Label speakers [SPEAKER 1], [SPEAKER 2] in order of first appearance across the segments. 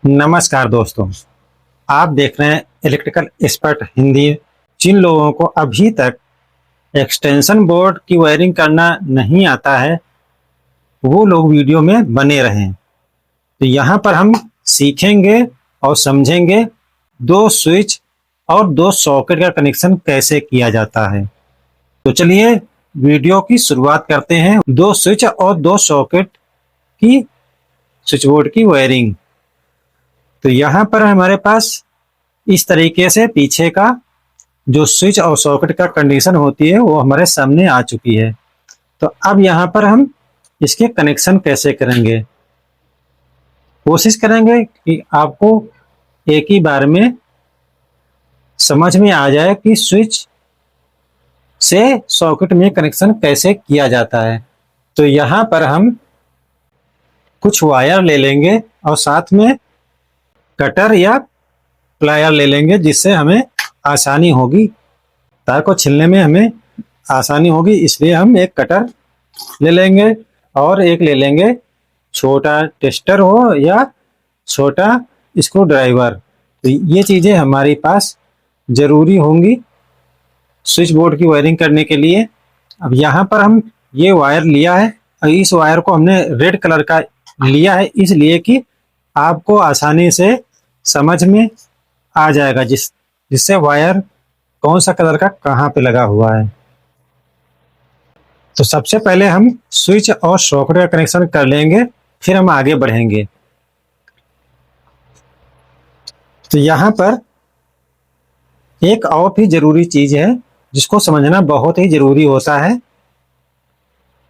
[SPEAKER 1] नमस्कार दोस्तों, आप देख रहे हैं इलेक्ट्रिकल एक्सपर्ट हिंदी। जिन लोगों को अभी तक एक्सटेंशन बोर्ड की वायरिंग करना नहीं आता है वो लोग वीडियो में बने रहें। तो यहाँ पर हम सीखेंगे और समझेंगे दो स्विच और दो सॉकेट का कनेक्शन कैसे किया जाता है। तो चलिए वीडियो की शुरुआत करते हैं। दो स्विच और दो सॉकेट की स्विच बोर्ड की वायरिंग। तो यहाँ पर हमारे पास इस तरीके से पीछे का जो स्विच और सॉकेट का कंडीशन होती है वो हमारे सामने आ चुकी है। तो अब यहाँ पर हम इसके कनेक्शन कैसे करेंगे, कोशिश करेंगे कि आपको एक ही बार में समझ में आ जाए कि स्विच से सॉकेट में कनेक्शन कैसे किया जाता है। तो यहाँ पर हम कुछ वायर ले लेंगे और साथ में कटर या प्लायर ले लेंगे, जिससे हमें आसानी होगी, तार को छीलने में हमें आसानी होगी। इसलिए हम एक कटर ले लेंगे और एक ले लेंगे छोटा टेस्टर हो या छोटा स्क्रू ड्राइवर। तो ये चीज़ें हमारे पास ज़रूरी होंगी स्विच बोर्ड की वायरिंग करने के लिए। अब यहाँ पर हम ये वायर लिया है और इस वायर को हमने रेड कलर का लिया है, इसलिए कि आपको आसानी से समझ में आ जाएगा जिससे वायर कौन सा कलर का कहाँ पे लगा हुआ है। तो सबसे पहले हम स्विच और सॉकेट का कनेक्शन कर लेंगे, फिर हम आगे बढ़ेंगे। तो यहाँ पर एक और भी जरूरी चीज है जिसको समझना बहुत ही जरूरी होता है।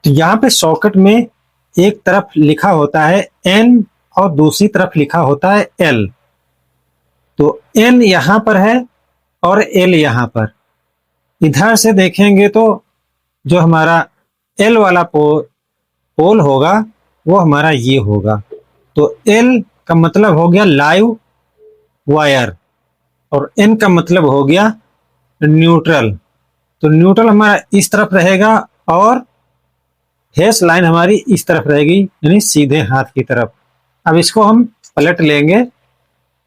[SPEAKER 1] तो यहाँ पे सॉकेट में एक तरफ लिखा होता है N और दूसरी तरफ लिखा होता है L। तो N यहाँ पर है और L यहाँ पर। इधर से देखेंगे तो जो हमारा L वाला पोल होगा वो हमारा ये होगा। तो L का मतलब हो गया लाइव वायर और N का मतलब हो गया न्यूट्रल। तो न्यूट्रल हमारा इस तरफ रहेगा और हैश लाइन हमारी इस तरफ रहेगी, यानी सीधे हाथ की तरफ। अब इसको हम पलट लेंगे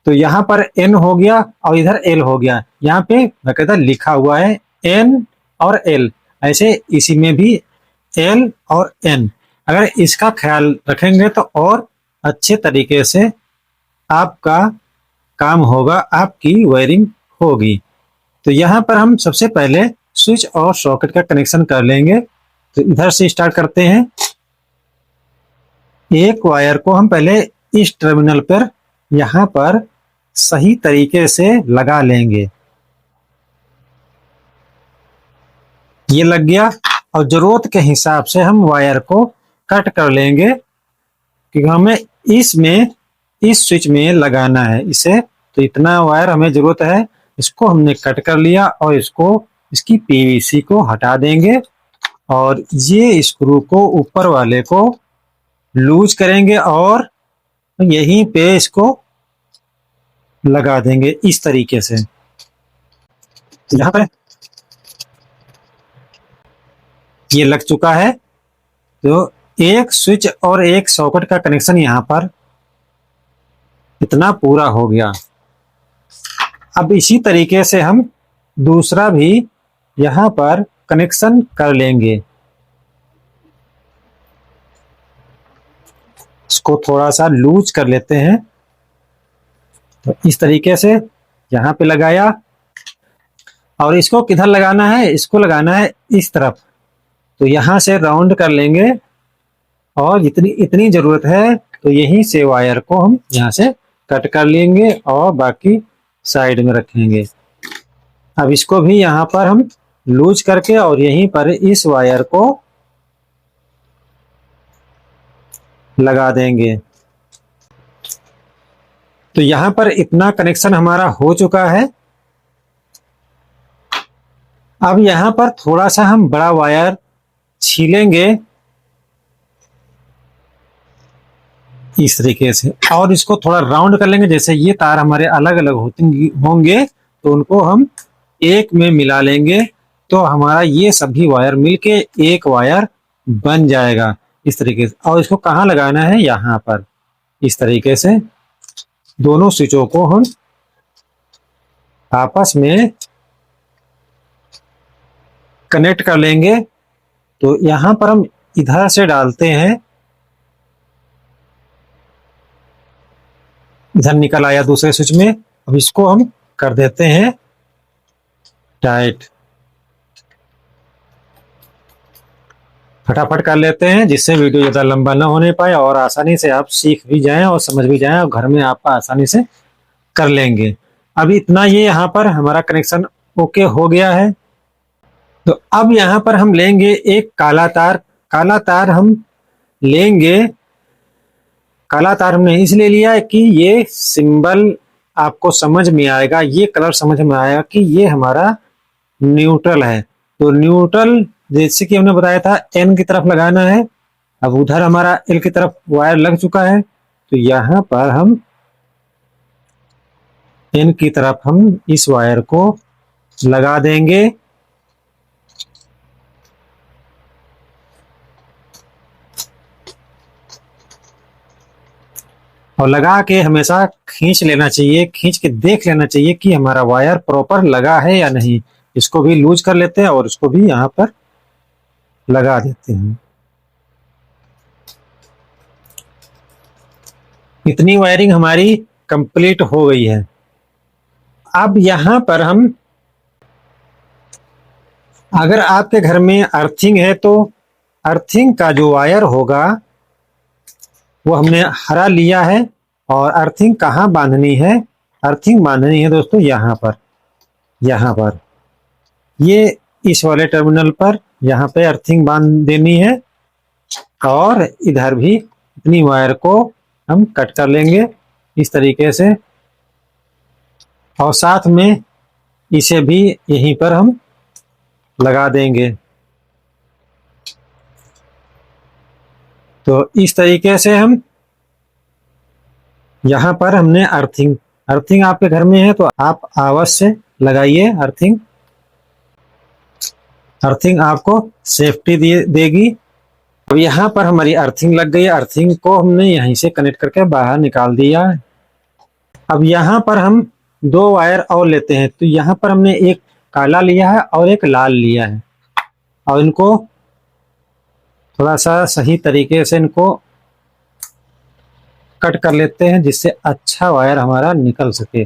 [SPEAKER 1] तो यहाँ पर N हो गया और इधर L हो गया। यहाँ पे बकायदा लिखा हुआ है N और L, ऐसे इसी में भी L और N। अगर इसका ख्याल रखेंगे तो और अच्छे तरीके से आपका काम होगा, आपकी वायरिंग होगी। तो यहाँ पर हम सबसे पहले स्विच और सॉकेट का कनेक्शन कर लेंगे। तो इधर से स्टार्ट करते हैं। एक वायर को हम पहले इस टर्मिनल पर यहाँ पर सही तरीके से लगा लेंगे। ये लग गया और जरूरत के हिसाब से हम वायर को कट कर लेंगे क्योंकि हमें इसमें इस स्विच में लगाना है इसे। तो इतना वायर हमें जरूरत है, इसको हमने कट कर लिया और इसकी पीवीसी को हटा देंगे और ये स्क्रू को ऊपर वाले को लूज करेंगे और यहीं पे इसको लगा देंगे इस तरीके से। तो यहाँ पर ये लग चुका है। तो एक स्विच और एक सॉकेट का कनेक्शन यहाँ पर इतना पूरा हो गया। अब इसी तरीके से हम दूसरा भी यहाँ पर कनेक्शन कर लेंगे। इसको थोड़ा सा लूज कर लेते हैं। तो इस तरीके से यहाँ पे लगाया और इसको किधर लगाना है, इसको लगाना है इस तरफ। तो यहाँ से राउंड कर लेंगे और इतनी जरूरत है तो यहीं से वायर को हम यहाँ से कट कर लेंगे और बाकी साइड में रखेंगे। अब इसको भी यहाँ पर हम लूज करके और यहीं पर इस वायर को लगा देंगे। तो यहाँ पर इतना कनेक्शन हमारा हो चुका है। अब यहाँ पर थोड़ा सा हम बड़ा वायर छीलेंगे इस तरीके से और इसको थोड़ा राउंड कर लेंगे। जैसे ये तार हमारे अलग अलग होंगे तो उनको हम एक में मिला लेंगे तो हमारा ये सभी वायर मिलके एक वायर बन जाएगा इस तरीके से। और इसको कहाँ लगाना है, यहाँ पर इस तरीके से दोनों स्विचों को हम आपस में कनेक्ट कर लेंगे। तो यहां पर हम इधर से डालते हैं, इधर निकल आया दूसरे स्विच में। अब इसको हम कर देते हैं टाइट, फटाफट कर लेते हैं जिससे वीडियो ज़्यादा लंबा ना होने पाए और आसानी से आप सीख भी जाएं और समझ भी जाएं और घर में आप आसानी से कर लेंगे। अब इतना ये यहाँ पर हमारा कनेक्शन ओके हो गया है। तो अब यहाँ पर हम लेंगे एक काला तार। काला तार हम लेंगे, काला तार हमने इसलिए लिया है कि ये सिंबल आपको समझ में आएगा, ये कलर समझ में आएगा कि ये हमारा न्यूट्रल है। तो न्यूट्रल जैसे कि हमने बताया था एन की तरफ लगाना है। अब उधर हमारा एल की तरफ वायर लग चुका है, तो यहाँ पर हम एन की तरफ हम इस वायर को लगा देंगे। और लगा के हमेशा खींच लेना चाहिए, खींच के देख लेना चाहिए कि हमारा वायर प्रॉपर लगा है या नहीं। इसको भी लूज कर लेते हैं और इसको भी यहाँ पर लगा देते हैं। इतनी वायरिंग हमारी कंप्लीट हो गई है। अब यहाँ पर हम, अगर आपके घर में अर्थिंग है तो अर्थिंग का जो वायर होगा वो हमने हरा लिया है। और अर्थिंग कहाँ बांधनी है? अर्थिंग बांधनी है दोस्तों यहाँ पर, यहाँ पर ये इस वाले टर्मिनल पर यहाँ पे अर्थिंग बांध देनी है। और इधर भी इतनी वायर को हम कट कर लेंगे इस तरीके से, और साथ में इसे भी यहीं पर हम लगा देंगे। तो इस तरीके से हम यहाँ पर हमने अर्थिंग, अर्थिंग आपके घर में है तो आप अवश्य लगाइए अर्थिंग। अर्थिंग आपको सेफ्टी देगी। अब यहाँ पर हमारी अर्थिंग लग गई है। अर्थिंग को हमने यहीं से कनेक्ट करके बाहर निकाल दिया है। अब यहाँ पर हम दो वायर और लेते हैं। तो यहाँ पर हमने एक काला लिया है और एक लाल लिया है, और इनको थोड़ा सा सही तरीके से इनको कट कर लेते हैं जिससे अच्छा वायर हमारा निकल सके।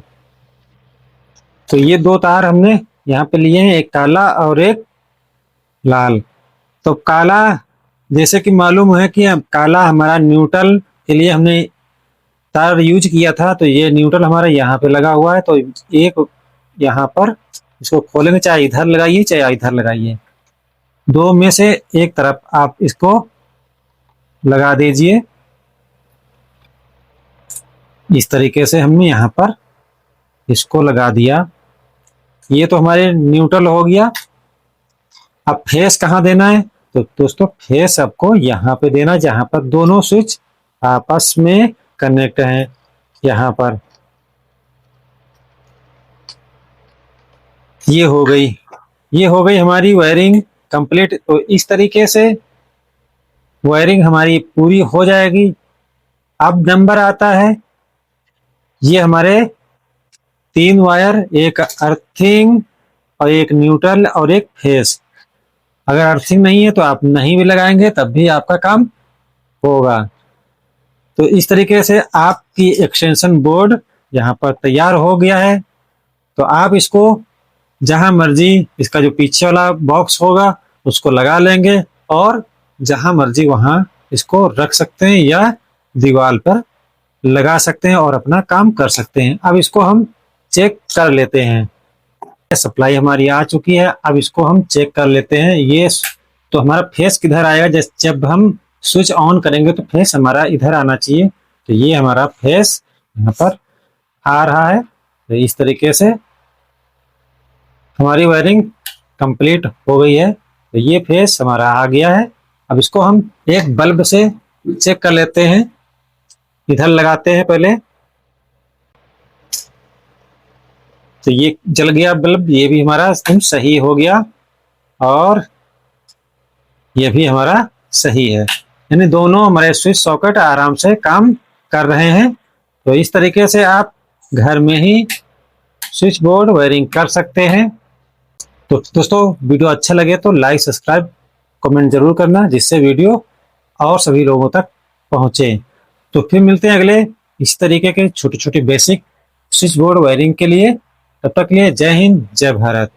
[SPEAKER 1] तो ये दो तार हमने यहाँ पे लिए हैं, एक काला और एक लाल। तो काला जैसे कि मालूम है कि काला हमारा न्यूट्रल के लिए हमने तार यूज किया था, तो ये न्यूट्रल हमारा यहाँ पे लगा हुआ है। तो एक यहाँ पर इसको खोलेंगे, चाहे इधर लगाइए चाहे इधर लगाइए, दो में से एक तरफ आप इसको लगा दीजिए। इस तरीके से हमने यहाँ पर इसको लगा दिया। ये तो हमारे न्यूट्रल हो गया। अब फेस कहाँ देना है? तो दोस्तों फेस आपको यहाँ पे देना जहां पर दोनों स्विच आपस में कनेक्ट हैं। यहाँ पर ये हो गई, ये हो गई हमारी वायरिंग कंप्लीट। तो इस तरीके से वायरिंग हमारी पूरी हो जाएगी। अब नंबर आता है, ये हमारे तीन वायर, एक अर्थिंग और एक न्यूट्रल और एक फेस। अगर अर्थिंग नहीं है तो आप नहीं भी लगाएंगे तब भी आपका काम होगा। तो इस तरीके से आपकी एक्सटेंशन बोर्ड यहाँ पर तैयार हो गया है। तो आप इसको जहां मर्जी, इसका जो पीछे वाला बॉक्स होगा उसको लगा लेंगे और जहां मर्जी वहां इसको रख सकते हैं या दीवार पर लगा सकते हैं और अपना काम कर सकते हैं। अब इसको हम चेक कर लेते हैं। सप्लाई हमारी आ चुकी है। अब इसको हम चेक कर लेते हैं। ये तो हमारा फेस किधर आएगा? जब हम स्विच ऑन करेंगे तो फेस हमारा इधर आना चाहिए। तो ये हमारा फेस यहाँ पर आ रहा है। तो इस तरीके से हमारी वायरिंग कंप्लीट हो गई है। तो ये फेस हमारा आ गया है। अब इसको हम एक बल्ब से चेक कर लेते हैं। इधर लगाते हैं पहले, तो ये जल गया बल्ब, ये भी हमारा एकदम सही हो गया और ये भी हमारा सही है। यानी दोनों हमारे स्विच सॉकेट आराम से काम कर रहे हैं। तो इस तरीके से आप घर में ही स्विच बोर्ड वायरिंग कर सकते हैं। तो दोस्तों वीडियो अच्छा लगे तो लाइक सब्सक्राइब कमेंट जरूर करना, जिससे वीडियो और सभी लोगों तक पहुंचे। तो फिर मिलते हैं अगले इस तरीके के छोटे छोटे बेसिक स्विच बोर्ड वायरिंग के लिए। तब तक के लिए जय हिंद जय भारत।